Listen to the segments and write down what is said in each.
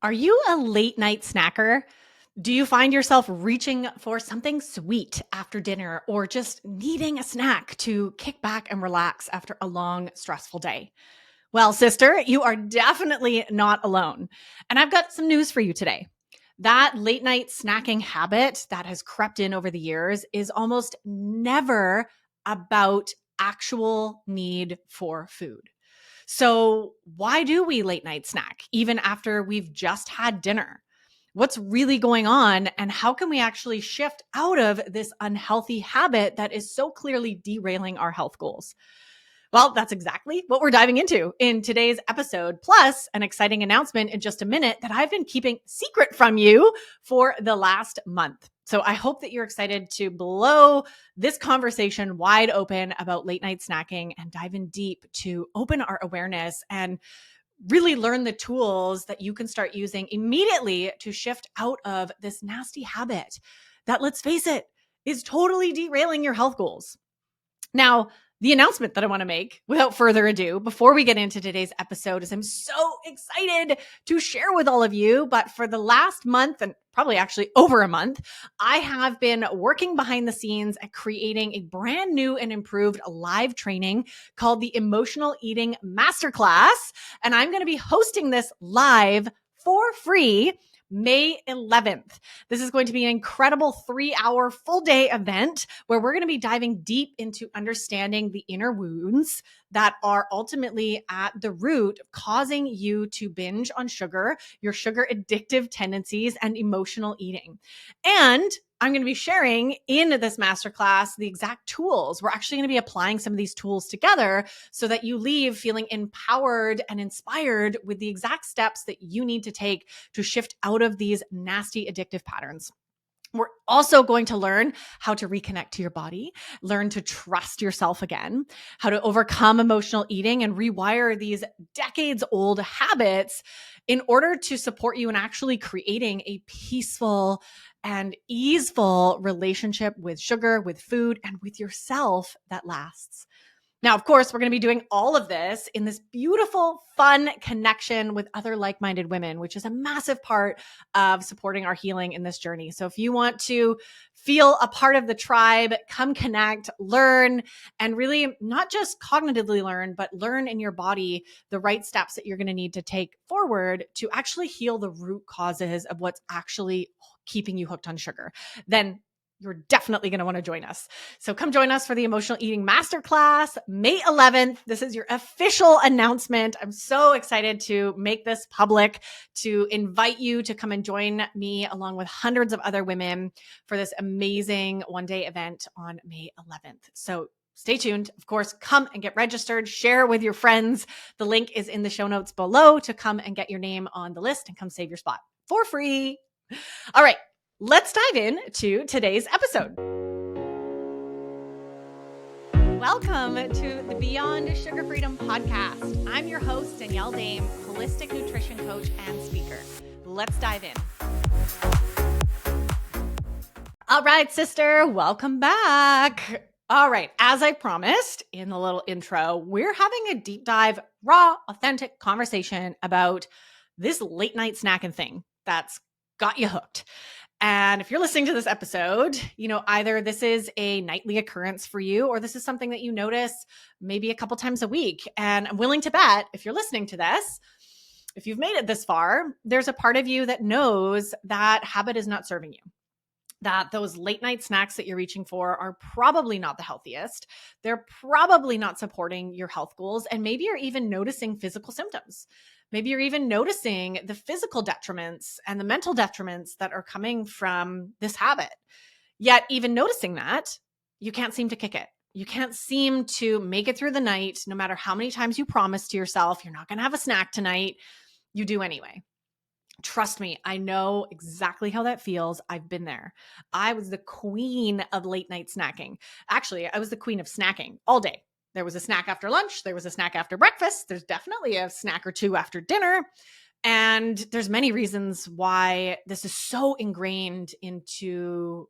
Are you a late night snacker? Do you find yourself reaching for something sweet after dinner or just needing a snack to kick back and relax after a long, stressful day? Well, sister, you are definitely not alone. And I've got some news for you today. That late night snacking habit that has crept in over the years is almost never about actual need for food. So, why do we late night snack even after we've just had dinner? What's really going on, and how can we actually shift out of this unhealthy habit that is so clearly derailing our health goals? Well, that's exactly what we're diving into in today's episode, plus an exciting announcement in just a minute that I've been keeping secret from you for the last month. So I hope that you're excited to blow this conversation wide open about late night snacking and dive in deep to open our awareness and really learn the tools that you can start using immediately to shift out of this nasty habit that, let's face it, is totally derailing your health goals. Now, the announcement that I want to make without further ado, before we get into today's episode, is I'm so excited to share with all of you. But for the last month, and probably actually over a month, I have been working behind the scenes at creating a brand new and improved live training called the Emotional Eating Masterclass. And I'm going to be hosting this live for free May 11th. This is going to be an incredible 3-hour full day event where we're going to be diving deep into understanding the inner wounds that are ultimately at the root of causing you to binge on sugar, your sugar addictive tendencies, and emotional eating. And I'm going to be sharing in this masterclass the exact tools. We're actually going to be applying some of these tools together so that you leave feeling empowered and inspired with the exact steps that you need to take to shift out of these nasty addictive patterns. We're also going to learn how to reconnect to your body, learn to trust yourself again, how to overcome emotional eating and rewire these decades old habits in order to support you in actually creating a peaceful and easeful relationship with sugar, with food, and with yourself that lasts. Now, of course, we're going to be doing all of this in this beautiful, fun connection with other like-minded women, which is a massive part of supporting our healing in this journey. So if you want to feel a part of the tribe, come connect, learn, and really not just cognitively learn, but learn in your body the right steps that you're going to need to take forward to actually heal the root causes of what's actually keeping you hooked on sugar, then you're definitely going to want to join us. So come join us for the Emotional Eating Masterclass, May 11th. This is your official announcement. I'm so excited to make this public, to invite you to come and join me along with hundreds of other women for this amazing one-day event on May 11th. So stay tuned. Of course, come and get registered, share with your friends. The link is in the show notes below to come and get your name on the list and come save your spot for free. All right. Let's dive in to today's episode. Welcome to the Beyond Sugar Freedom podcast. I'm your host, Danielle Dame, holistic nutrition coach and speaker. Let's dive in. All right, sister, welcome back. All right, as I promised in the little intro, we're having a deep dive, raw, authentic conversation about this late night snacking thing that's got you hooked. And if you're listening to this episode, either this is a nightly occurrence for you, or this is something that you notice maybe a couple times a week. And I'm willing to bet if you're listening to this, if you've made it this far, there's a part of you that knows that habit is not serving you, that those late night snacks that you're reaching for are probably not the healthiest. They're probably not supporting your health goals. And maybe you're even noticing physical symptoms. Maybe you're even noticing the physical detriments and the mental detriments that are coming from this habit. Yet even noticing that, you can't seem to kick it. You can't seem to make it through the night, no matter how many times you promise to yourself, you're not going to have a snack tonight. You do anyway. Trust me, I know exactly how that feels. I've been there. I was the queen of late night snacking. Actually, I was the queen of snacking all day. There was a snack after lunch. There was a snack after breakfast. There's definitely a snack or two after dinner. And there's many reasons why this is so ingrained into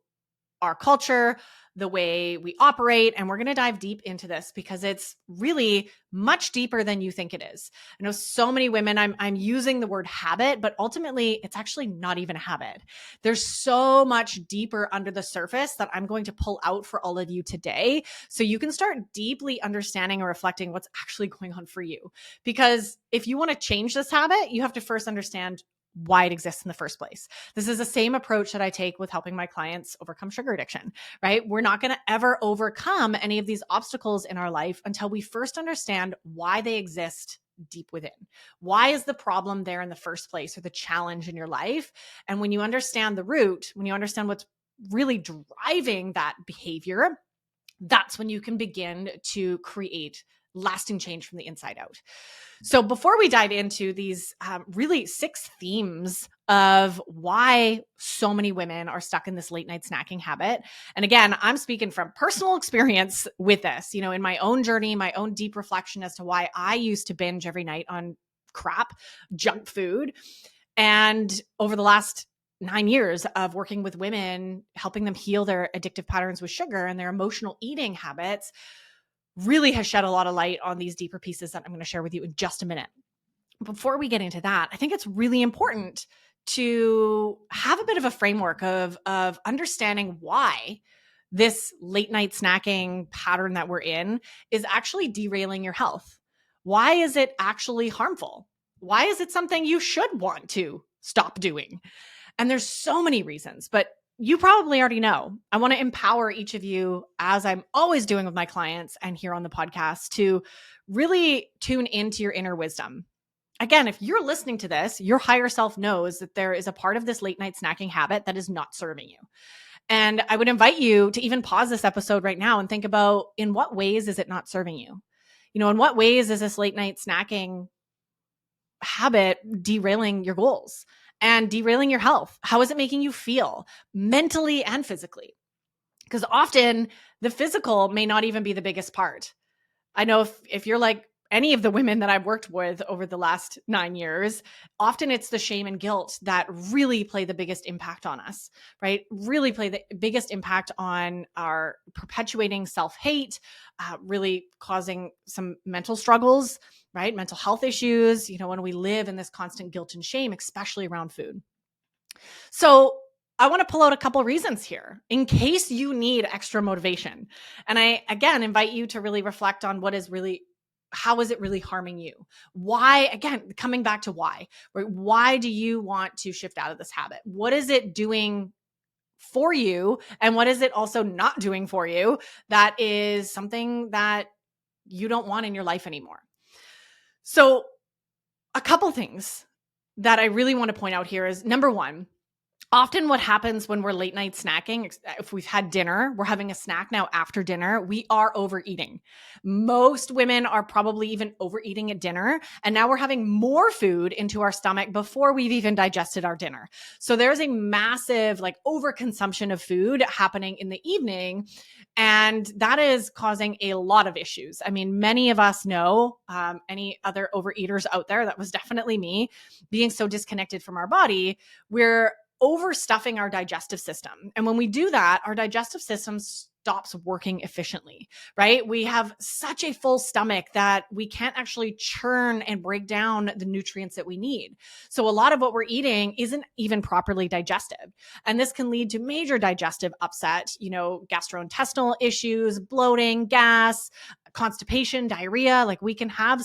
our culture, the way we operate. And we're going to dive deep into this because it's really much deeper than you think it is. I know so many women, I'm using the word habit, but ultimately it's actually not even a habit. There's so much deeper under the surface that I'm going to pull out for all of you today so you can start deeply understanding or reflecting what's actually going on for you. Because if you want to change this habit, you have to first understand why it exists in the first place. This is the same approach that I take with helping my clients overcome sugar addiction, right? We're not going to ever overcome any of these obstacles in our life until we first understand why they exist deep within. Why is the problem there in the first place, or the challenge in your life? And when you understand the root, when you understand what's really driving that behavior, that's when you can begin to create lasting change from the inside out. So before we dive into these really 6 themes of why so many women are stuck in this late night snacking habit. And again, I'm speaking from personal experience with this, in my own journey, my own deep reflection as to why I used to binge every night on crap, junk food. And over the last 9 years of working with women, helping them heal their addictive patterns with sugar and their emotional eating habits, really has shed a lot of light on these deeper pieces that I'm going to share with you in just a minute. Before we get into that, I think it's really important to have a bit of a framework of understanding why this late night snacking pattern that we're in is actually derailing your health. Why is it actually harmful? Why is it something you should want to stop doing? And there's so many reasons, but you probably already know. I want to empower each of you, as I'm always doing with my clients and here on the podcast, to really tune into your inner wisdom. Again, if you're listening to this, your higher self knows that there is a part of this late night snacking habit that is not serving you. And I would invite you to even pause this episode right now and think about, in what ways is it not serving you? In what ways is this late night snacking habit derailing your goals and derailing your health? How is it making you feel mentally and physically? Because often the physical may not even be the biggest part. I know if you're like any of the women that I've worked with over the last 9 years, often it's the shame and guilt that really play the biggest impact on us, right? Really play the biggest impact on our perpetuating self-hate, really causing some mental struggles, right? Mental health issues, when we live in this constant guilt and shame, especially around food. So I want to pull out a couple reasons here in case you need extra motivation. And I, again, invite you to really reflect on how is it really harming you? Why, again, coming back to why, right? Why do you want to shift out of this habit? What is it doing for you? And what is it also not doing for you that is something that you don't want in your life anymore? So a couple things that I really want to point out here is, number one, often what happens when we're late night snacking, if we've had dinner, we're having a snack now after dinner, we are overeating. Most women are probably even overeating at dinner. And now we're having more food into our stomach before we've even digested our dinner. So there's a massive overconsumption of food happening in the evening. And that is causing a lot of issues. I mean, many of us know, any other overeaters out there, that was definitely me, being so disconnected from our body, we're overstuffing our digestive system. And when we do that, our digestive system stops working efficiently, right? We have such a full stomach that we can't actually churn and break down the nutrients that we need. So a lot of what we're eating isn't even properly digested. And this can lead to major digestive upset, gastrointestinal issues, bloating, gas, constipation, diarrhea. We can have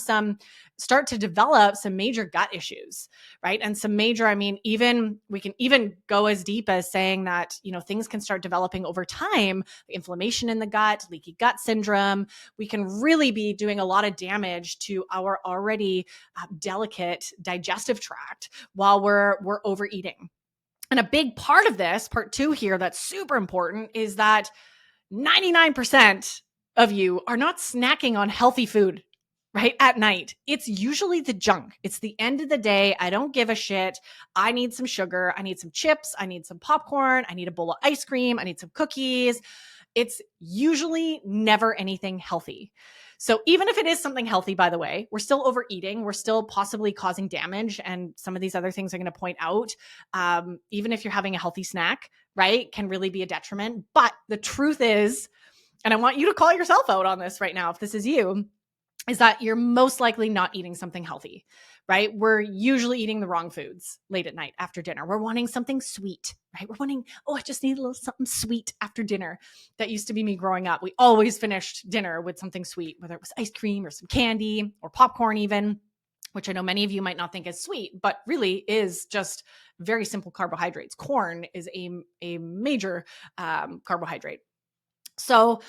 start to develop some major gut issues, right? And some major, we can even go as deep as saying that, things can start developing over time, inflammation in the gut, leaky gut syndrome. We can really be doing a lot of damage to our already delicate digestive tract while we're overeating. And a big part of this, part 2 here, that's super important, is that 99% of you are not snacking on healthy food, right? At night. It's usually the junk. It's the end of the day. I don't give a shit. I need some sugar. I need some chips. I need some popcorn. I need a bowl of ice cream. I need some cookies. It's usually never anything healthy. So even if it is something healthy, by the way, we're still overeating. We're still possibly causing damage. And some of these other things I'm going to point out, even if you're having a healthy snack, right, can really be a detriment. But the truth is, and I want you to call yourself out on this right now, if this is you, is that you're most likely not eating something healthy, right? We're usually eating the wrong foods late at night after dinner. We're wanting something sweet, right? We're wanting, oh, I just need a little something sweet after dinner. That used to be me growing up. We always finished dinner with something sweet, whether it was ice cream or some candy or popcorn even, which I know many of you might not think is sweet, but really is just very simple carbohydrates. Corn is a major carbohydrate. So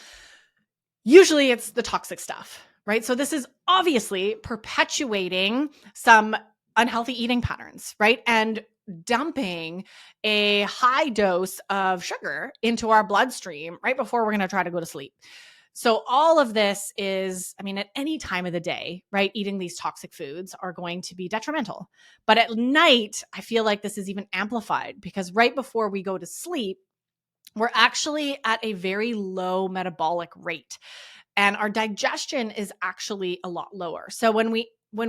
usually it's the toxic stuff, right? So this is obviously perpetuating some unhealthy eating patterns, right? And dumping a high dose of sugar into our bloodstream right before we're going to try to go to sleep. So all of this is, I mean, at any time of the day, right, eating these toxic foods are going to be detrimental. But at night, I feel like this is even amplified because right before we go to sleep, we're actually at a very low metabolic rate and our digestion is actually a lot lower. So when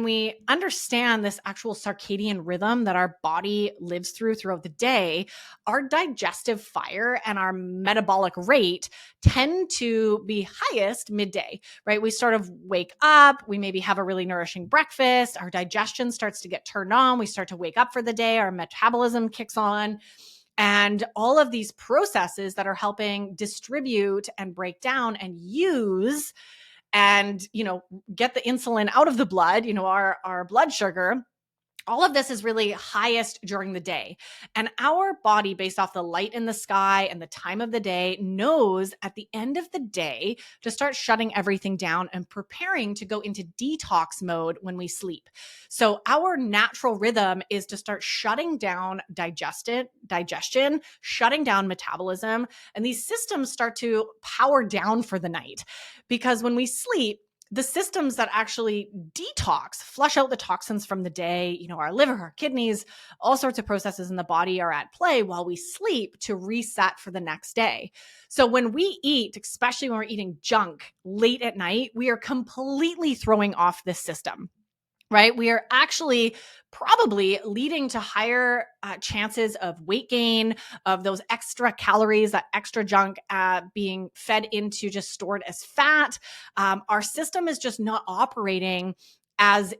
we understand this actual circadian rhythm that our body lives throughout the day, our digestive fire and our metabolic rate tend to be highest midday, right? We sort of wake up, we maybe have a really nourishing breakfast, our digestion starts to get turned on, we start to wake up for the day, our metabolism kicks on. And all of these processes that are helping distribute and break down and use and, get the insulin out of the blood, our blood sugar, all of this is really highest during the day. And our body, based off the light in the sky and the time of the day, knows at the end of the day to start shutting everything down and preparing to go into detox mode when we sleep. So our natural rhythm is to start shutting down digestion, shutting down metabolism, and these systems start to power down for the night. Because when we sleep, the systems that actually detox, flush out the toxins from the day, our liver, our kidneys, all sorts of processes in the body are at play while we sleep to reset for the next day. So when we eat, especially when we're eating junk late at night, we are completely throwing off this system. Right? We are actually probably leading to higher chances of weight gain, of those extra calories, that extra junk being fed into just stored as fat. Our system is just not operating as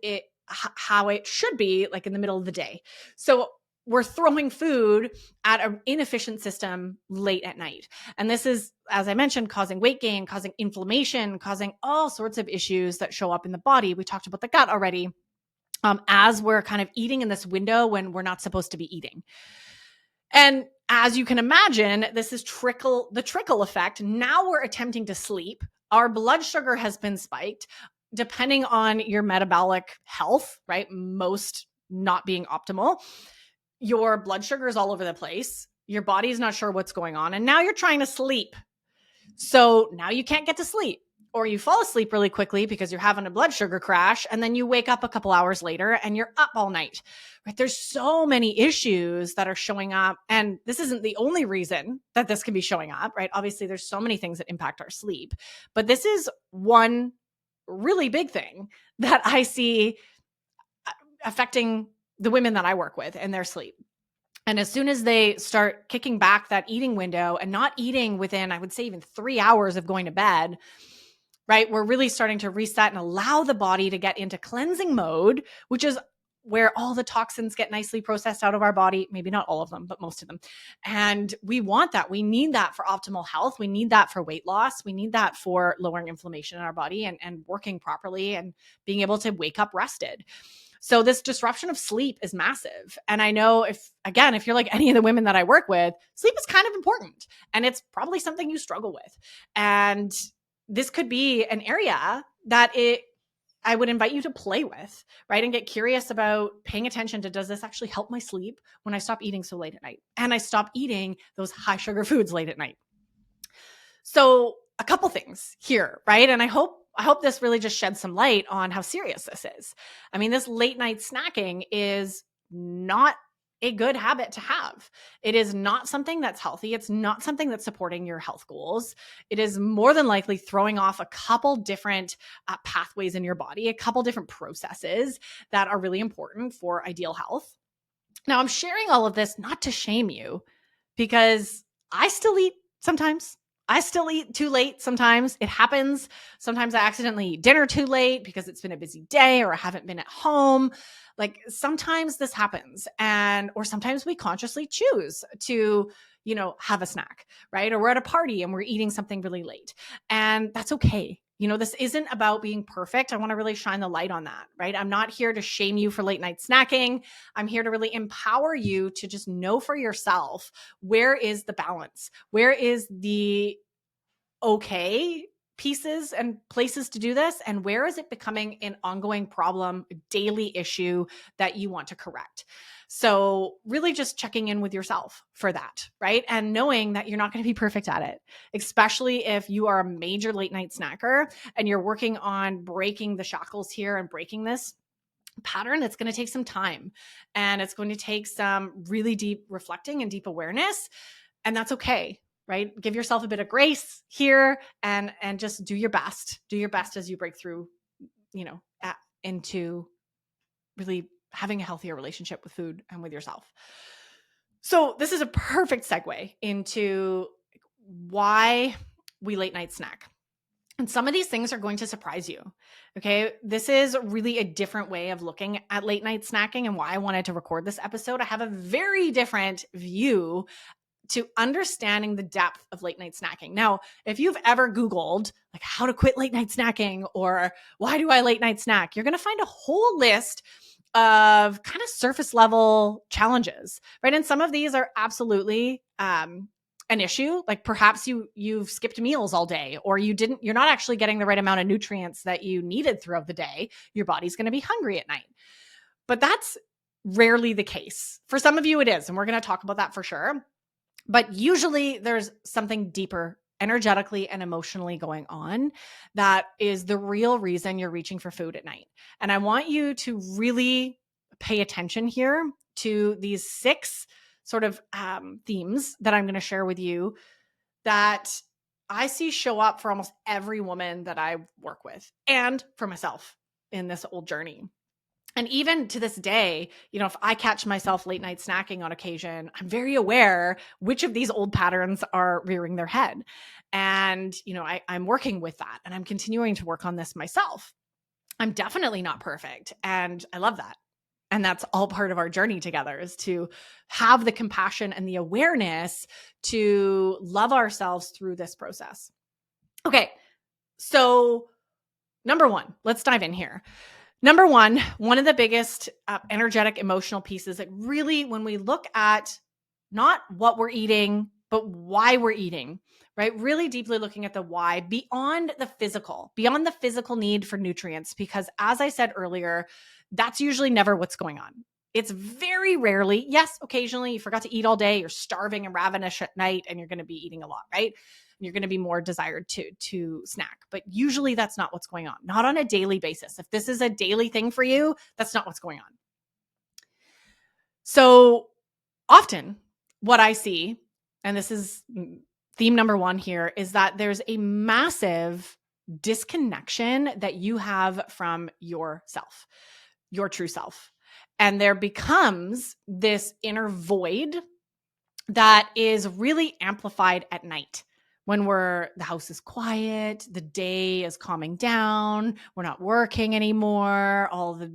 how it should be, like in the middle of the day. So we're throwing food at an inefficient system late at night. And this is, as I mentioned, causing weight gain, causing inflammation, causing all sorts of issues that show up in the body. We talked about the gut already. As we're kind of eating in this window when we're not supposed to be eating. And as you can imagine, this is the trickle effect. Now we're attempting to sleep. Our blood sugar has been spiked, depending on your metabolic health, right? Most not being optimal. Your blood sugar is all over the place. Your body is not sure what's going on. And now you're trying to sleep. So now you can't get to sleep. Or you fall asleep really quickly because you're having a blood sugar crash, and then you wake up a couple hours later and you're up all night, right? There's so many issues that are showing up, and this isn't the only reason that this can be showing up, right? Obviously, there's so many things that impact our sleep, but this is one really big thing that I see affecting the women that I work with and their sleep. And as soon as they start kicking back that eating window and not eating within, I would say, even 3 hours of going to bed, right? We're really starting to reset and allow the body to get into cleansing mode, which is where all the toxins get nicely processed out of our body. Maybe not all of them, but most of them. And we want that. We need that for optimal health. We need that for weight loss. We need that for lowering inflammation in our body and working properly and being able to wake up rested. So this disruption of sleep is massive. And I know if you're like any of the women that I work with, sleep is kind of important. And it's probably something you struggle with. And this could be an area that I would invite you to play with, right? And get curious about paying attention to, does this actually help my sleep when I stop eating so late at night? And I stop eating those high sugar foods late at night. So a couple things here, right? And I hope this really just sheds some light on how serious this is. I mean, this late night snacking is not a good habit to have. It is not something that's healthy. It's not something that's supporting your health goals. It is more than likely throwing off a couple different pathways in your body, a couple different processes that are really important for ideal health. Now, I'm sharing all of this not to shame you, because I still eat sometimes. I still eat too late sometimes. It happens. Sometimes I accidentally eat dinner too late because it's been a busy day or I haven't been at home. Like sometimes this happens, or sometimes we consciously choose to, have a snack, right? Or we're at a party and we're eating something really late. And that's okay. This isn't about being perfect. I want to really shine the light on that, right? I'm not here to shame you for late night snacking. I'm here to really empower you to just know for yourself, where is the balance? Where is the okay pieces and places to do this? And where is it becoming an ongoing problem, a daily issue that you want to correct? So really just checking in with yourself for that, right? And knowing that you're not going to be perfect at it, especially if you are a major late night snacker and you're working on breaking the shackles here and breaking this pattern. It's going to take some time, and it's going to take some really deep reflecting and deep awareness. And that's okay, right? Give yourself a bit of grace here and just do your best. Do your best as you break through, into really having a healthier relationship with food and with yourself. So this is a perfect segue into why we late night snack. And some of these things are going to surprise you. Okay. This is really a different way of looking at late night snacking, and why I wanted to record this episode. I have a very different view to understanding the depth of late night snacking. Now, if you've ever Googled like how to quit late night snacking or why do I late night snack, you're going to find a whole list of kind of surface level challenges, right? And some of these are absolutely an issue. Like perhaps you've skipped meals all day, or you're not actually getting the right amount of nutrients that you needed throughout the day. Your body's going to be hungry at night. But that's rarely the case. For some of you it is, and we're going to talk about that for sure. But usually there's something deeper energetically and emotionally going on that is the real reason you're reaching for food at night. And I want you to really pay attention here to these 6 sort of themes that I'm going to share with you that I see show up for almost every woman that I work with, and for myself in this old journey. And even to this day, if I catch myself late night snacking on occasion, I'm very aware which of these old patterns are rearing their head. And, I'm working with that, and I'm continuing to work on this myself. I'm definitely not perfect, and I love that. And that's all part of our journey together, is to have the compassion and the awareness to love ourselves through this process. Okay. So number 1, let's dive in here. Number one of the biggest energetic, emotional pieces that really, when we look at not what we're eating, but why we're eating, right? Really deeply looking at the why beyond the physical need for nutrients. Because as I said earlier, that's usually never what's going on. It's very rarely, yes, occasionally you forgot to eat all day, you're starving and ravenous at night, and you're going to be eating a lot, right? You're going to be more desired to snack. But usually that's not what's going on, not on a daily basis. If this is a daily thing for you, that's not what's going on. So often what I see, and this is theme number 1 here, is that there's a massive disconnection that you have from yourself, your true self. And there becomes this inner void that is really amplified at night, when the house is quiet, the day is calming down, we're not working anymore, all the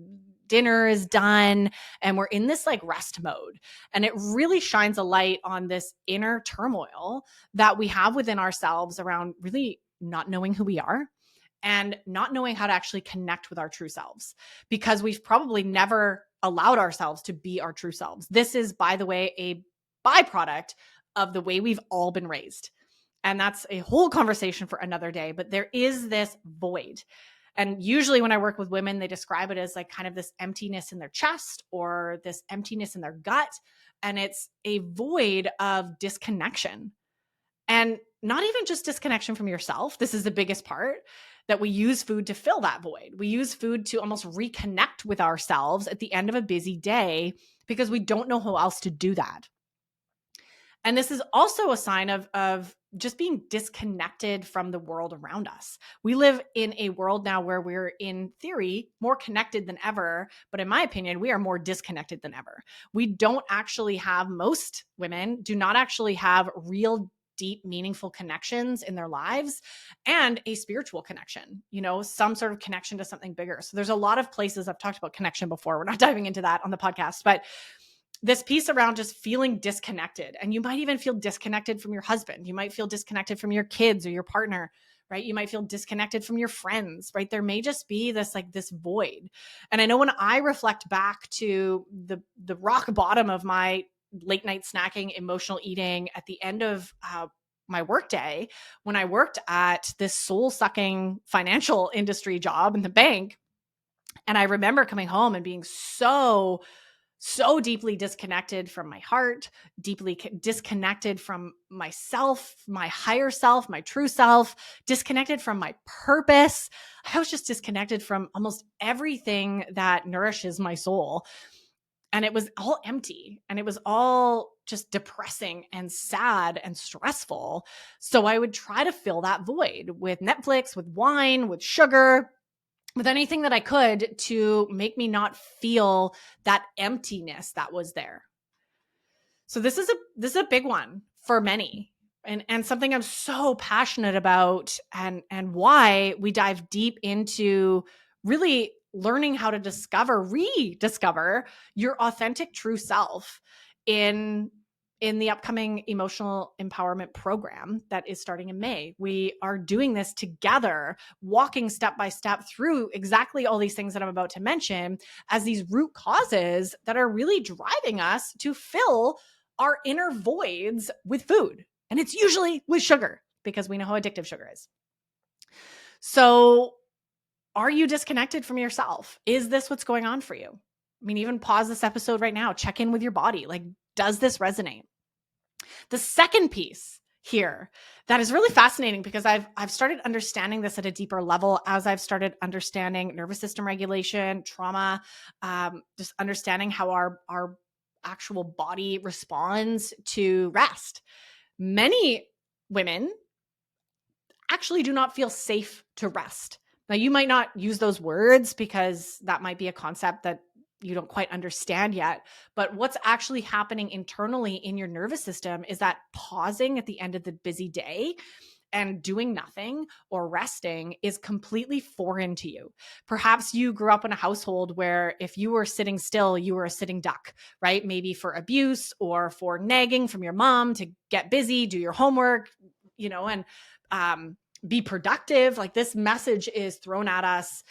dinner is done, and we're in this like rest mode. And it really shines a light on this inner turmoil that we have within ourselves around really not knowing who we are and not knowing how to actually connect with our true selves, because we've probably never allowed ourselves to be our true selves. This is, by the way, a byproduct of the way we've all been raised. And that's a whole conversation for another day, but there is this void. And usually when I work with women, they describe it as like kind of this emptiness in their chest or this emptiness in their gut. And it's a void of disconnection, and not even just disconnection from yourself. This is the biggest part, that we use food to fill that void. We use food to almost reconnect with ourselves at the end of a busy day because we don't know how else to do that. And this is also a sign of just being disconnected from the world around us. We live in a world now where we're, in theory, more connected than ever. But in my opinion, we are more disconnected than ever. We don't actually have, most women do not actually have real deep, meaningful connections in their lives and a spiritual connection, some sort of connection to something bigger. So there's a lot of places. I've talked about connection before. We're not diving into that on the podcast, but this piece around just feeling disconnected. And you might even feel disconnected from your husband. You might feel disconnected from your kids or your partner, right? You might feel disconnected from your friends, right? There may just be this void. And I know when I reflect back to the rock bottom of my late night snacking, emotional eating at the end of my workday, when I worked at this soul sucking financial industry job in the bank. And I remember coming home and being so deeply disconnected from my heart, deeply disconnected from myself, my higher self, my true self, disconnected from my purpose. I was just disconnected from almost everything that nourishes my soul. And it was all empty, and it was all just depressing and sad and stressful. So I would try to fill that void with Netflix, with wine, with sugar, with anything that I could to make me not feel that emptiness that was there. So this is a big one for many, and something I'm so passionate about, and why we dive deep into really learning how to rediscover your authentic true self in the upcoming emotional empowerment program that is starting in May. We are doing this together, walking step by step through exactly all these things that I'm about to mention as these root causes that are really driving us to fill our inner voids with food. And it's usually with sugar, because we know how addictive sugar is. So are you disconnected from yourself? Is this what's going on for you? I mean, even pause this episode right now, check in with your body. Does this resonate? The second piece here that is really fascinating, because I've started understanding this at a deeper level as I've started understanding nervous system regulation, trauma, just understanding how our actual body responds to rest. Many women actually do not feel safe to rest. Now, you might not use those words because that might be a concept that you don't quite understand yet. But what's actually happening internally in your nervous system is that pausing at the end of the busy day and doing nothing or resting is completely foreign to you. Perhaps you grew up in a household where if you were sitting still, you were a sitting duck, right? Maybe for abuse or for nagging from your mom to get busy, do your homework, and be productive. This message is thrown at us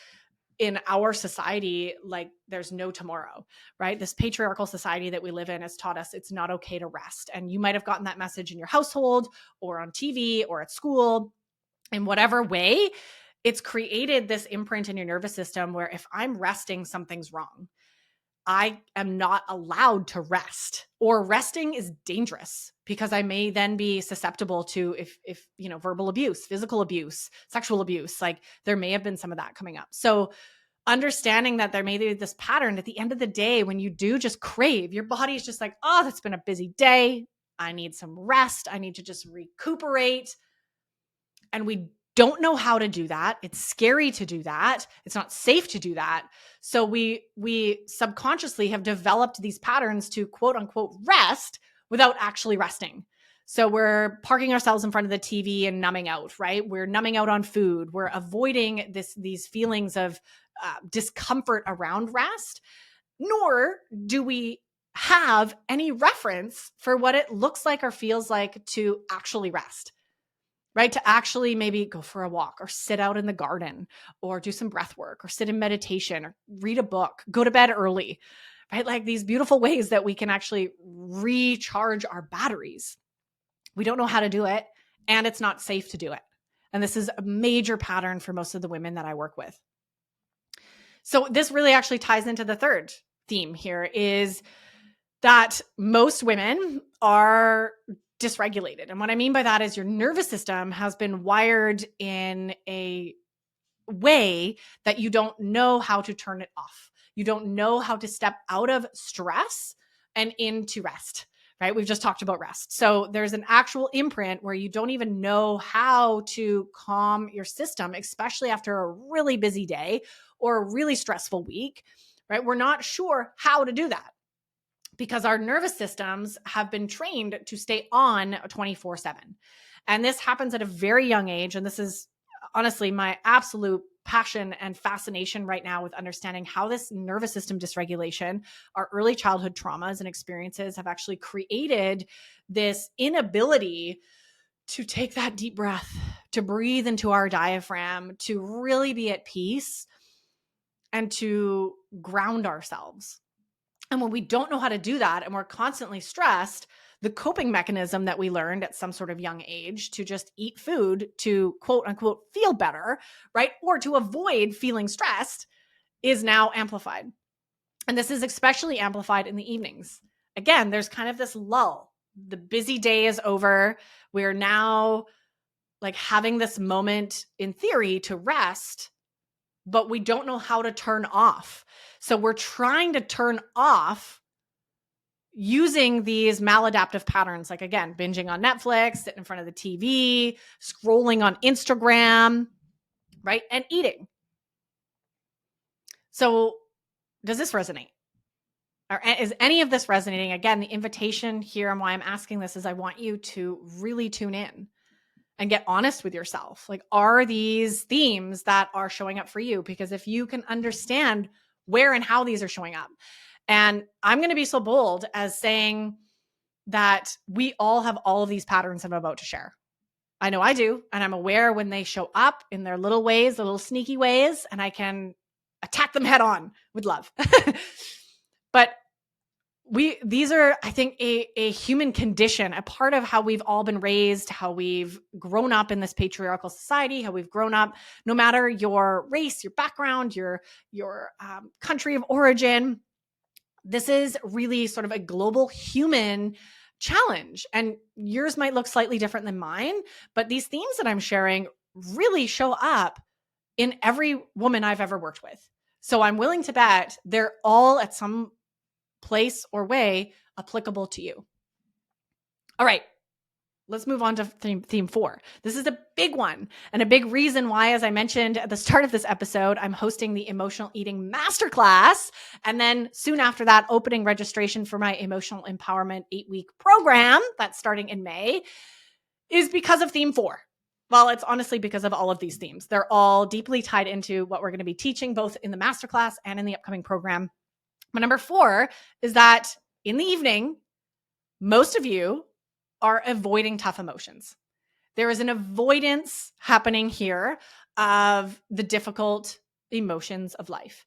in our society like there's no tomorrow, right? This patriarchal society that we live in has taught us it's not okay to rest. And you might have gotten that message in your household or on TV or at school. In whatever way, it's created this imprint in your nervous system where if I'm resting, something's wrong. I am not allowed to rest, or resting is dangerous because I may then be susceptible to if verbal abuse, physical abuse, sexual abuse. There may have been some of that coming up. So understanding that there may be this pattern at the end of the day when you do just crave, your body is just like, oh, that's been a busy day. I need some rest. I need to just recuperate. And we don't know how to do that. It's scary to do that. It's not safe to do that. So we subconsciously have developed these patterns to quote unquote rest without actually resting. So we're parking ourselves in front of the TV and numbing out, right? We're numbing out on food. We're avoiding these feelings of discomfort around rest, nor do we have any reference for what it looks like or feels like to actually rest. Right? To actually maybe go for a walk or sit out in the garden or do some breath work or sit in meditation or read a book, go to bed early, right? These beautiful ways that we can actually recharge our batteries. We don't know how to do it, and it's not safe to do it. And this is a major pattern for most of the women that I work with. So this really actually ties into the third theme here, is that most women are dysregulated. And what I mean by that is your nervous system has been wired in a way that you don't know how to turn it off. You don't know how to step out of stress and into rest, right? We've just talked about rest. So there's an actual imprint where you don't even know how to calm your system, especially after a really busy day or a really stressful week, right? We're not sure how to do that because our nervous systems have been trained to stay on 24/7. And this happens at a very young age. And this is honestly my absolute passion and fascination right now with understanding how this nervous system dysregulation, our early childhood traumas and experiences have actually created this inability to take that deep breath, to breathe into our diaphragm, to really be at peace and to ground ourselves. And when we don't know how to do that and we're constantly stressed, the coping mechanism that we learned at some sort of young age to just eat food to quote unquote feel better, right? Or to avoid feeling stressed is now amplified. And this is especially amplified in the evenings. Again, there's kind of this lull. The busy day is over. We're now like having this moment in theory to rest, but we don't know how to turn off. So we're trying to turn off using these maladaptive patterns, like again, binging on Netflix, sitting in front of the TV, scrolling on Instagram, right? And eating. So does this resonate? Or is any of this resonating? Again, the invitation here and why I'm asking this is I want you to really tune in and get honest with yourself. Like, are these themes that are showing up for you? Because if you can understand where and how these are showing up, and I'm going to be so bold as saying that we all have all of these patterns I'm about to share. I know I do. And I'm aware when they show up in their little ways, the little sneaky ways, and I can attack them head on with love. But these are, I think, a human condition, a part of how we've all been raised, how we've grown up in this patriarchal society, how we've grown up, no matter your race, your background, your country of origin. This is really sort of a global human challenge. And yours might look slightly different than mine, but these themes that I'm sharing really show up in every woman I've ever worked with. So I'm willing to bet they're all at some place or way applicable to you. All right. Let's move on to theme 4. This is a big one and a big reason why, as I mentioned at the start of this episode, I'm hosting the Emotional Eating Masterclass. And then soon after that, opening registration for my Emotional Empowerment 8-week program that's starting in May is because of theme 4. Well, it's honestly because of all of these themes. They're all deeply tied into what we're going to be teaching both in the masterclass and in the upcoming program. But number 4 is that in the evening, most of you are avoiding tough emotions. There is an avoidance happening here of the difficult emotions of life.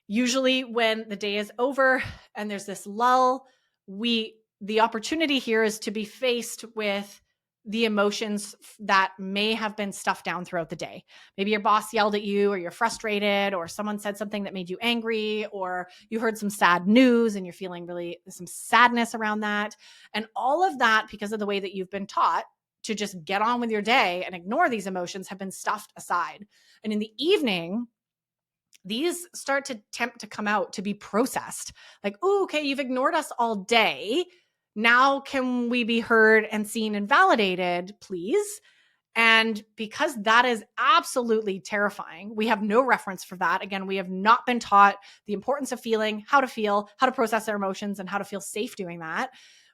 Usually when the day is over and there's this lull, the opportunity here is to be faced with the emotions that may have been stuffed down throughout the day. Maybe your boss yelled at you, or you're frustrated, or someone said something that made you angry, or you heard some sad news and you're feeling really some sadness around that. And all of that, because of the way that you've been taught to just get on with your day and ignore these emotions, have been stuffed aside. And in the evening, these start to tempt to come out, to be processed. Like, oh, okay, you've ignored us all day. Now can we be heard and seen and validated, please? And because that is absolutely terrifying, we have no reference for that. Again, we have not been taught the importance of feeling, how to feel, how to process our emotions, and how to feel safe doing that.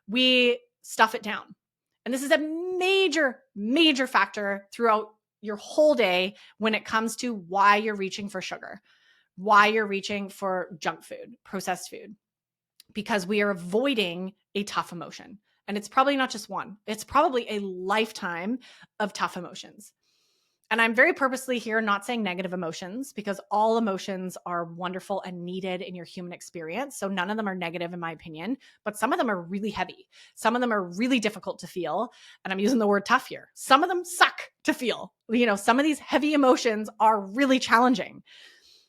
We stuff it down. And this is a major, major factor throughout your whole day when it comes to why you're reaching for sugar, why you're reaching for junk food, processed food, because we are avoiding a tough emotion. And it's probably not just one, it's probably a lifetime of tough emotions. And I'm very purposely here not saying negative emotions, because all emotions are wonderful and needed in your human experience. So none of them are negative in my opinion, but some of them are really heavy. Some of them are really difficult to feel. And I'm using the word tough here. Some of them suck to feel. Some of these heavy emotions are really challenging.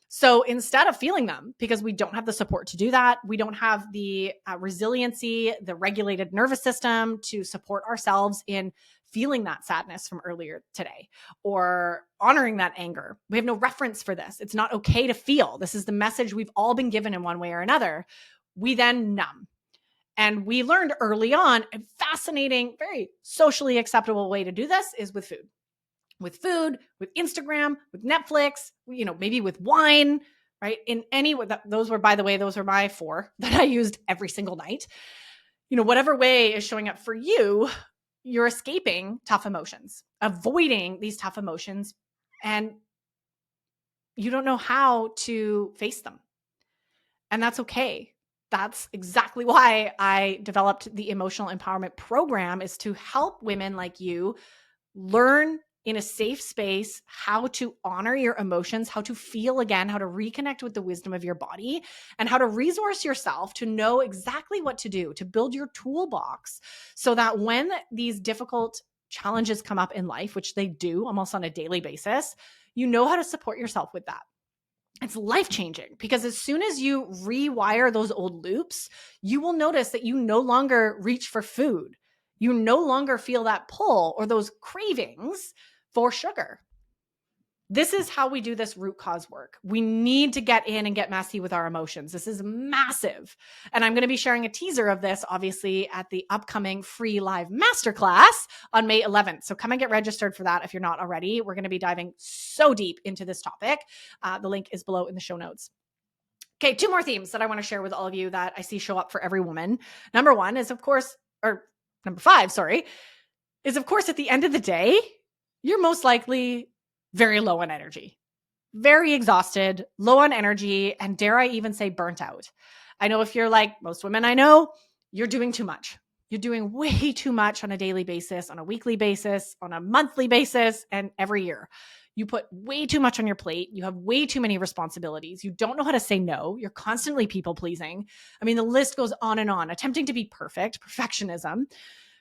So instead of feeling them, because we don't have the support to do that, we don't have the resiliency, the regulated nervous system to support ourselves in feeling that sadness from earlier today or honoring that anger. We have no reference for this. It's not okay to feel. This is the message we've all been given in one way or another. We then numb. And we learned early on a fascinating, very socially acceptable way to do this is with food. With food, with Instagram, with Netflix, maybe with wine, right? In any way, those were, by the way, those are my 4 that I used every single night. Whatever way is showing up for you, you're escaping tough emotions, avoiding these tough emotions, and you don't know how to face them. And that's okay. That's exactly why I developed the Emotional Empowerment Program, is to help women like you learn in a safe space how to honor your emotions, how to feel again, how to reconnect with the wisdom of your body, and how to resource yourself to know exactly what to do, to build your toolbox so that when these difficult challenges come up in life, which they do almost on a daily basis, you know how to support yourself with that. It's life-changing, because as soon as you rewire those old loops, you will notice that you no longer reach for food. You no longer feel that pull or those cravings for sugar. This is how we do this root cause work. We need to get in and get messy with our emotions. This is massive. And I'm going to be sharing a teaser of this, obviously, at the upcoming free live masterclass on May 11th. So come and get registered for that if you're not already. We're going to be diving so deep into this topic. The link is below in the show notes. Okay, 2 more themes that I want to share with all of you that I see show up for every woman. Number 1 is, of course, or number 5, sorry, is, of course, at the end of the day, you're most likely very low on energy, very exhausted, low on energy, and dare I even say burnt out. I know if you're like most women I know, you're doing too much. You're doing way too much on a daily basis, on a weekly basis, on a monthly basis, and every year. You put way too much on your plate. You have way too many responsibilities. You don't know how to say no. You're constantly people pleasing. I mean, the list goes on, attempting to be perfect, perfectionism,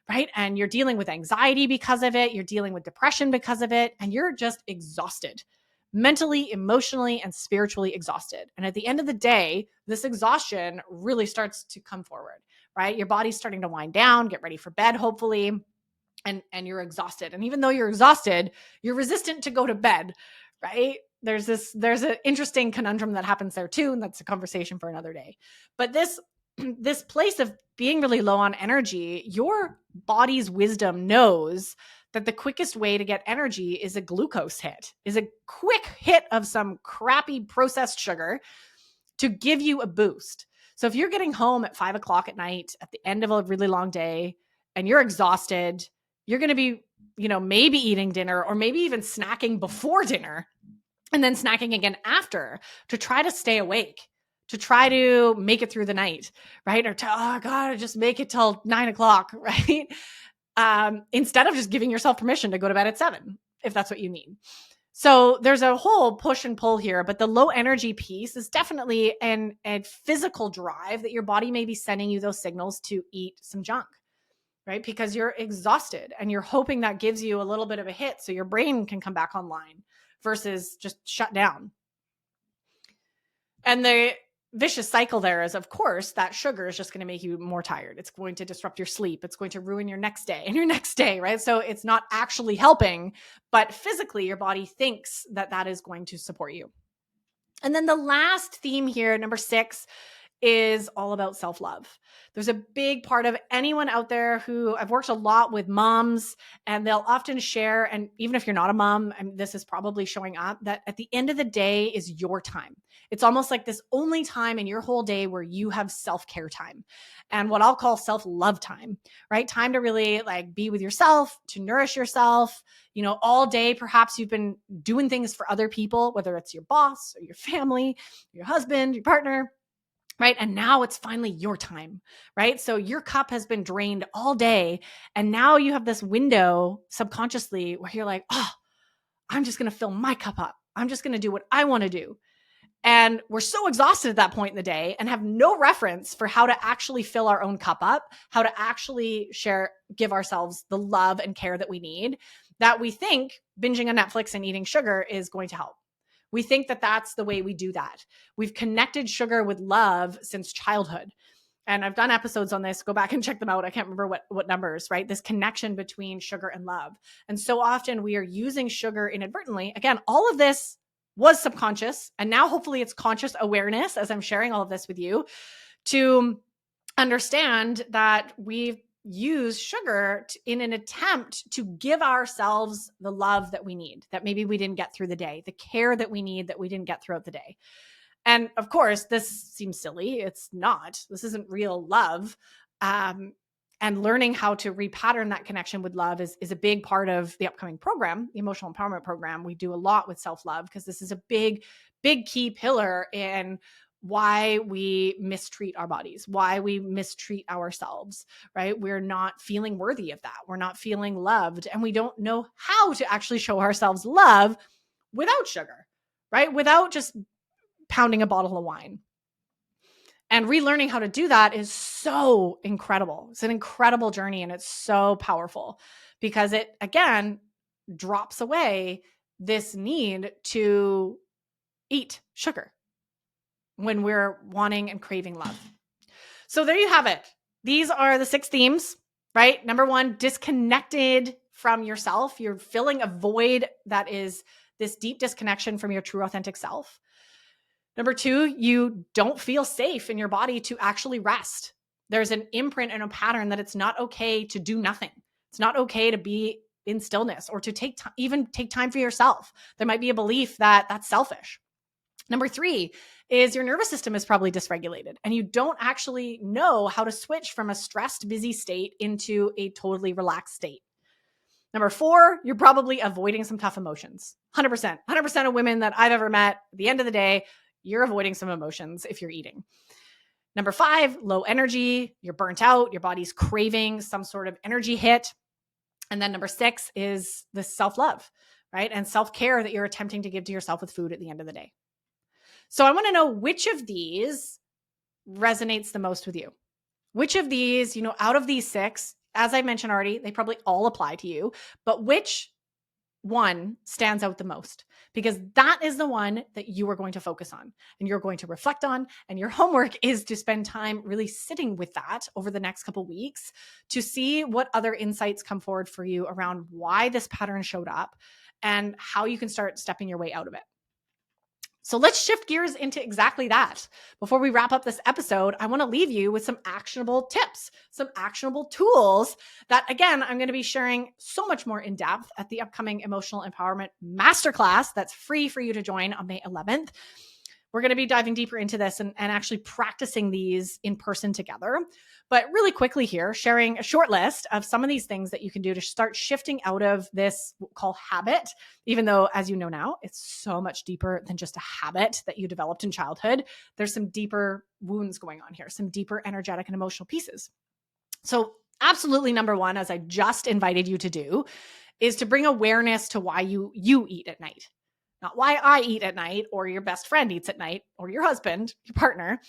right? And you're dealing with anxiety because of it. You're dealing with depression because of it. And you're just exhausted, mentally, emotionally, and spiritually exhausted. And at the end of the day, this exhaustion really starts to come forward, right? Your body's starting to wind down, get ready for bed, hopefully. And you're exhausted. And even though you're exhausted, you're resistant to go to bed, right? There's an interesting conundrum that happens there too. And that's a conversation for another day. But this place of being really low on energy, your body's wisdom knows that the quickest way to get energy is a glucose hit, is a quick hit of some crappy processed sugar to give you a boost. So if you're getting home at 5 o'clock at night at the end of a really long day and you're exhausted, you're going to be, maybe eating dinner or maybe even snacking before dinner and then snacking again after to try to stay awake, to try to make it through the night, right? Or just make it till 9 o'clock, right? Instead of just giving yourself permission to go to bed at 7, if that's what you need. So there's a whole push and pull here, but the low energy piece is definitely a physical drive that your body may be sending you those signals to eat some junk, right? Because you're exhausted and you're hoping that gives you a little bit of a hit so your brain can come back online versus just shut down. And the vicious cycle there is, of course, that sugar is just going to make you more tired. It's going to disrupt your sleep. It's going to ruin your next day and your next day, right? So it's not actually helping, but physically your body thinks that that is going to support you. And then the last theme here, number 6, is all about self-love. There's a big part of anyone out there who I've worked a lot with moms, and they'll often share, and even if you're not a mom, this is probably showing up, that at the end of the day is your time. It's almost like this only time in your whole day where you have self-care time and what I'll call self-love time, right? Time to really be with yourself, to nourish yourself. All day, perhaps you've been doing things for other people, whether it's your boss or your family, your husband, your partner, right? And now it's finally your time, right? So your cup has been drained all day. And now you have this window subconsciously where you're like, oh, I'm just going to fill my cup up. I'm just going to do what I want to do. And we're so exhausted at that point in the day and have no reference for how to actually fill our own cup up, how to actually give ourselves the love and care that we need, that we think binging on Netflix and eating sugar is going to help. We think that that's the way we do that. We've connected sugar with love since childhood. And I've done episodes on this. Go back and check them out. I can't remember what numbers, right? This connection between sugar and love. And so often we are using sugar inadvertently. Again, all of this was subconscious. And now hopefully it's conscious awareness as I'm sharing all of this with you to understand that we use sugar in an attempt to give ourselves the love that we need, that maybe we didn't get through the day, the care that we need that we didn't get throughout the day. And of course, this seems silly. It's not. This isn't real love. And learning how to repattern that connection with love is a big part of the upcoming program, the Emotional Empowerment Program. We do a lot with self-love because this is a big, big key pillar in why we mistreat our bodies, why we mistreat ourselves, right? We're not feeling worthy of that. We're not feeling loved. And we don't know how to actually show ourselves love without sugar, right? Without just pounding a bottle of wine. And relearning how to do that is so incredible. It's an incredible journey, and it's so powerful because it, again, drops away this need to eat sugar when we're wanting and craving love. So there you have it. These are the 6 themes, right? Number 1, disconnected from yourself. You're filling a void that is this deep disconnection from your true authentic self. Number 2, you don't feel safe in your body to actually rest. There's an imprint and a pattern that it's not okay to do nothing. It's not okay to be in stillness or to even take time for yourself. There might be a belief that that's selfish. Number 3 is your nervous system is probably dysregulated and you don't actually know how to switch from a stressed, busy state into a totally relaxed state. Number 4, you're probably avoiding some tough emotions. 100% of women that I've ever met, at the end of the day, you're avoiding some emotions if you're eating. Number 5, low energy. You're burnt out. Your body's craving some sort of energy hit. And then number 6 is the self-love, right? And self-care that you're attempting to give to yourself with food at the end of the day. So I want to know which of these resonates the most with you. Which of these, out of these 6, as I mentioned already, they probably all apply to you, but which one stands out the most? Because that is the one that you are going to focus on and you're going to reflect on. And your homework is to spend time really sitting with that over the next couple of weeks to see what other insights come forward for you around why this pattern showed up and how you can start stepping your way out of it. So let's shift gears into exactly that. Before we wrap up this episode, I want to leave you with some actionable tips, some actionable tools that, again, I'm going to be sharing so much more in depth at the upcoming Emotional Empowerment Masterclass that's free for you to join on May 11th. We're going to be diving deeper into this and actually practicing these in person together. But really quickly here, sharing a short list of some of these things that you can do to start shifting out of this what we call habit, even though, as you know now, it's so much deeper than just a habit that you developed in childhood. There's some deeper wounds going on here, some deeper energetic and emotional pieces. So absolutely number 1, as I just invited you to do, is to bring awareness to why you eat at night. Not why I eat at night or your best friend eats at night or your husband, your partner.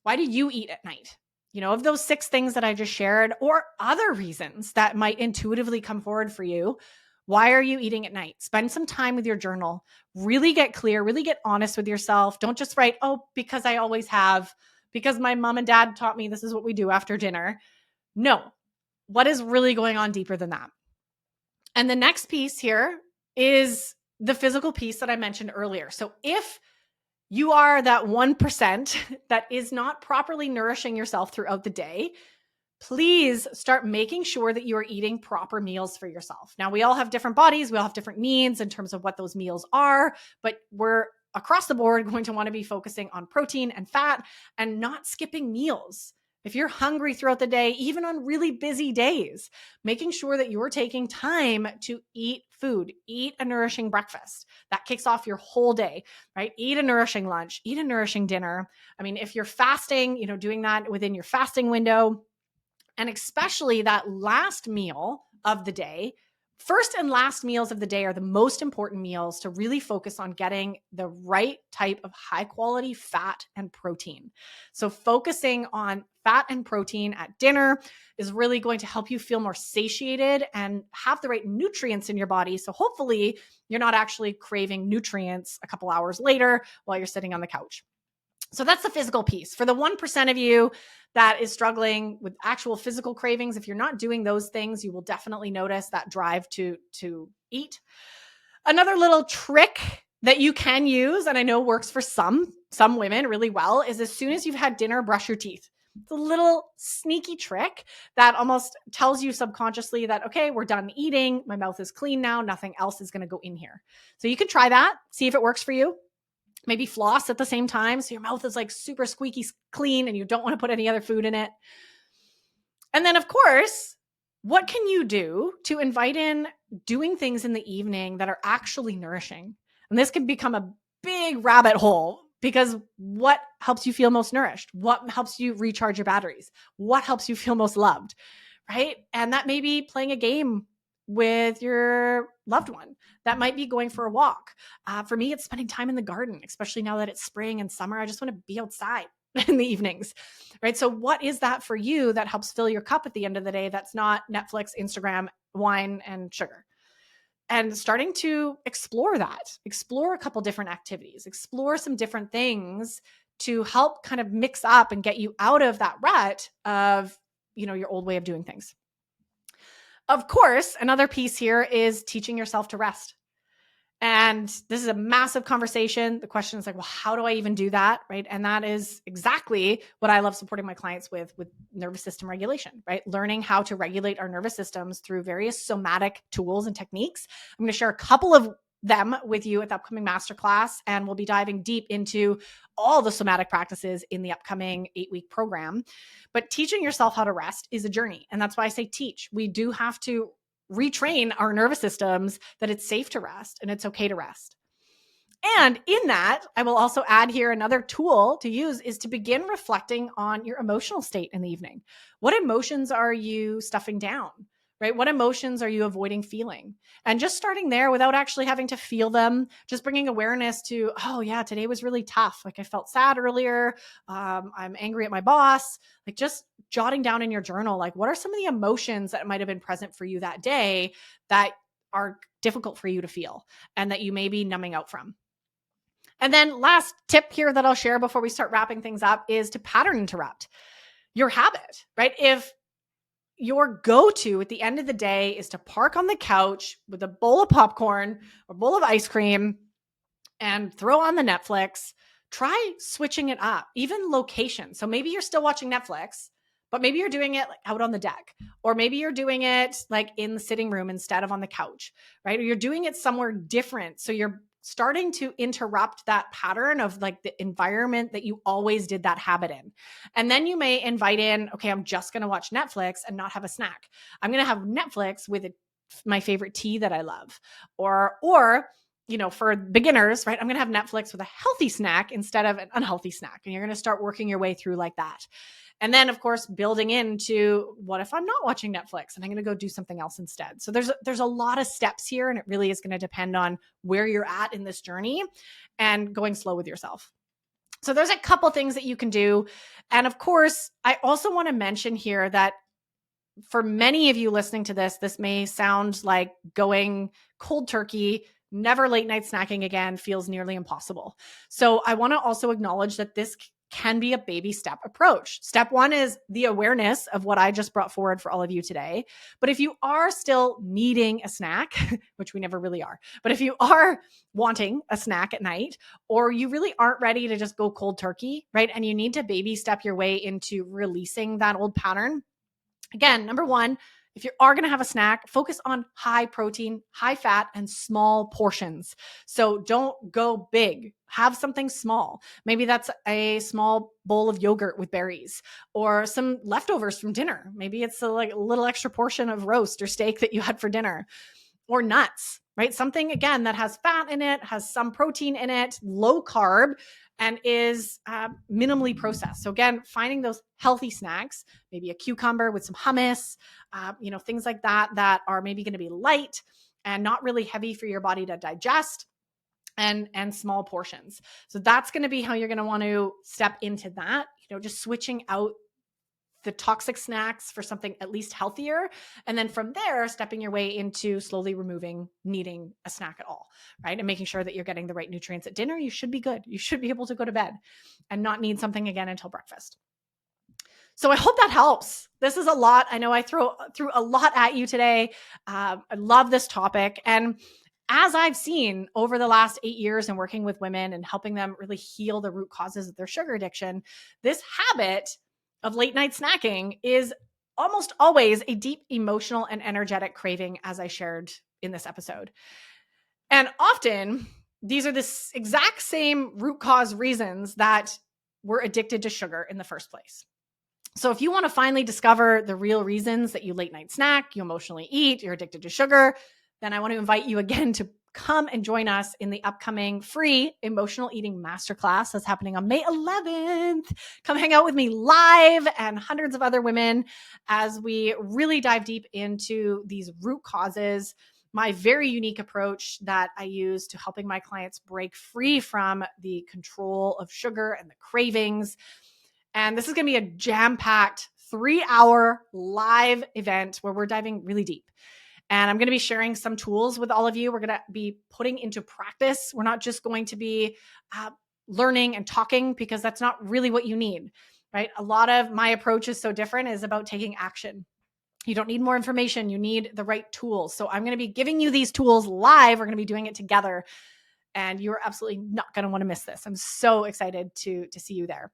Why do you eat at night? Of those 6 things that I just shared or other reasons that might intuitively come forward for you, why are you eating at night? Spend some time with your journal. Really get clear, really get honest with yourself. Don't just write, oh, because I always have, because my mom and dad taught me this is what we do after dinner. No, what is really going on deeper than that? And the next piece here is the physical piece that I mentioned earlier. So if you are that 1% that is not properly nourishing yourself throughout the day, please start making sure that you are eating proper meals for yourself. Now, we all have different bodies. We all have different needs in terms of what those meals are, but we're across the board going to want to be focusing on protein and fat and not skipping meals. If you're hungry throughout the day, even on really busy days, making sure that you're taking time to eat food, eat a nourishing breakfast. That kicks off your whole day, right? Eat a nourishing lunch, eat a nourishing dinner. I mean, if you're fasting, doing that within your fasting window, and especially that last meal of the day. First and last meals of the day are the most important meals to really focus on getting the right type of high quality fat and protein. So focusing on fat and protein at dinner is really going to help you feel more satiated and have the right nutrients in your body. So hopefully you're not actually craving nutrients a couple hours later while you're sitting on the couch. So that's the physical piece. For the 1% of you that is struggling with actual physical cravings, if you're not doing those things, you will definitely notice that drive to eat. Another little trick that you can use, and I know works for some women really well, is as soon as you've had dinner, brush your teeth. It's a little sneaky trick that almost tells you subconsciously that, okay, we're done eating. My mouth is clean now. Nothing else is going to go in here. So you can try that, see if it works for you. Maybe floss at the same time, so your mouth is like super squeaky clean and you don't want to put any other food in it. And then, of course, what can you do to invite in doing things in the evening that are actually nourishing? And this can become a big rabbit hole, because what helps you feel most nourished? What helps you recharge your batteries? What helps you feel most loved? Right? And that may be playing a game with your loved one. That might be going for a walk. For me, it's spending time in the garden, especially now that it's spring and summer. I just want to be outside in the evenings, right? So what is that for you that helps fill your cup at the end of the day? That's not Netflix, Instagram, wine, and sugar. And starting to explore that, explore a couple different activities, explore some different things to help kind of mix up and get you out of that rut of, your old way of doing things. Of course, another piece here is teaching yourself to rest. And this is a massive conversation. The question is like, well, how do I even do that? Right. And that is exactly what I love supporting my clients with nervous system regulation, right? Learning how to regulate our nervous systems through various somatic tools and techniques. I'm going to share a couple of them with you at the upcoming masterclass, and we'll be diving deep into all the somatic practices in the upcoming 8-week program. But teaching yourself how to rest is a journey. And that's why I say teach. We do have to retrain our nervous systems that it's safe to rest and it's okay to rest. And in that, I will also add here another tool to use is to begin reflecting on your emotional state in the evening. What emotions are you stuffing down? Right? What emotions are you avoiding feeling? And just starting there without actually having to feel them, just bringing awareness to, oh yeah, today was really tough. Like I felt sad earlier. I'm angry at my boss. Like just jotting down in your journal, like what are some of the emotions that might have been present for you that day that are difficult for you to feel and that you may be numbing out from? And then last tip here that I'll share before we start wrapping things up is to pattern interrupt your habit, right? If your go-to at the end of the day is to park on the couch with a bowl of popcorn or bowl of ice cream and throw on the Netflix, try switching it up, even location. So maybe you're still watching Netflix, but maybe you're doing it like out on the deck, or maybe you're doing it like in the sitting room instead of on the couch, right? Or you're doing it somewhere different. So you're starting to interrupt that pattern of like the environment that you always did that habit in. And then you may invite in, okay, I'm just going to watch Netflix and not have a snack. I'm going to have Netflix with my favorite tea that I love. Or, for beginners, right? I'm going to have Netflix with a healthy snack instead of an unhealthy snack. And you're going to start working your way through like that. And then, of course, building into what if I'm not watching Netflix and I'm going to go do something else instead? So there's a lot of steps here, and it really is going to depend on where you're at in this journey and going slow with yourself. So there's a couple things that you can do. And of course, I also want to mention here that for many of you listening to this, this may sound like going cold turkey. Never late night snacking again feels nearly impossible. So I want to also acknowledge that this can be a baby step approach. Step one is the awareness of what I just brought forward for all of you today. But if you are still needing a snack, which we never really are, but if you are wanting a snack at night, or you really aren't ready to just go cold turkey, right? And you need to baby step your way into releasing that old pattern. Again, number one, if you are going to have a snack, focus on high protein, high fat, and small portions. So don't go big. Have something small. Maybe that's a small bowl of yogurt with berries or some leftovers from dinner. Maybe it's a little extra portion of roast or steak that you had for dinner, or nuts, right? Something, again, that has fat in it, has some protein in it, low carb, and is minimally processed. So again, finding those healthy snacks, maybe a cucumber with some hummus, things like that are maybe going to be light and not really heavy for your body to digest, and small portions. So that's going to be how you're going to want to step into that, just switching out the toxic snacks for something at least healthier. And then from there, stepping your way into slowly removing needing a snack at all, right? And making sure that you're getting the right nutrients at dinner. You should be good. You should be able to go to bed and not need something again until breakfast. So I hope that helps. This is a lot. I know I threw a lot at you today. I love this topic. And as I've seen over the last 8 years and working with women and helping them really heal the root causes of their sugar addiction, this habit of late night snacking is almost always a deep emotional and energetic craving, as I shared in this episode. And often, these are the exact same root cause reasons that we're addicted to sugar in the first place. So if you want to finally discover the real reasons that you late night snack, you emotionally eat, you're addicted to sugar, then I want to invite you again to come and join us in the upcoming free emotional eating masterclass that's happening on May 11th. Come hang out with me live and hundreds of other women as we really dive deep into these root causes, my very unique approach that I use to helping my clients break free from the control of sugar and the cravings. And this is going to be a jam-packed 3-hour live event where we're diving really deep. And I'm going to be sharing some tools with all of you. We're going to be putting into practice. We're not just going to be learning and talking, because that's not really what you need, right? A lot of my approach is so different, is about taking action. You don't need more information. You need the right tools. So I'm going to be giving you these tools live. We're going to be doing it together. And you're absolutely not going to want to miss this. I'm so excited to see you there.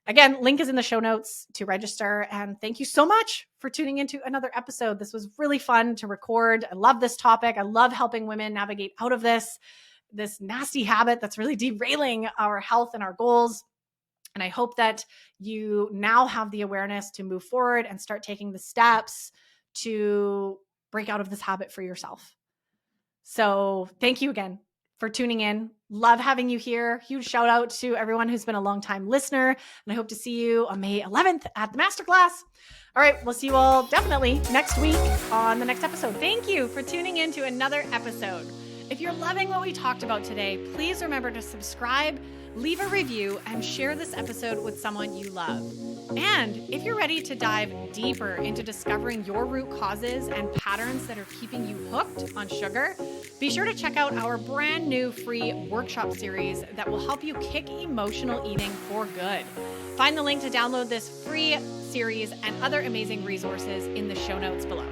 Again, link is in the show notes to register. And thank you so much for tuning into another episode. This was really fun to record. I love this topic. I love helping women navigate out of this nasty habit that's really derailing our health and our goals. And I hope that you now have the awareness to move forward and start taking the steps to break out of this habit for yourself. So thank you again for tuning in. Love having you here. Huge shout out to everyone who's been a long-time listener. And I hope to see you on May 11th at the masterclass. All right, we'll see you all definitely next week on the next episode. Thank you for tuning in to another episode. If you're loving what we talked about today, please remember to subscribe, leave a review, and share this episode with someone you love. And if you're ready to dive deeper into discovering your root causes and patterns that are keeping you hooked on sugar, be sure to check out our brand new free workshop series that will help you kick emotional eating for good. Find the link to download this free series and other amazing resources in the show notes below.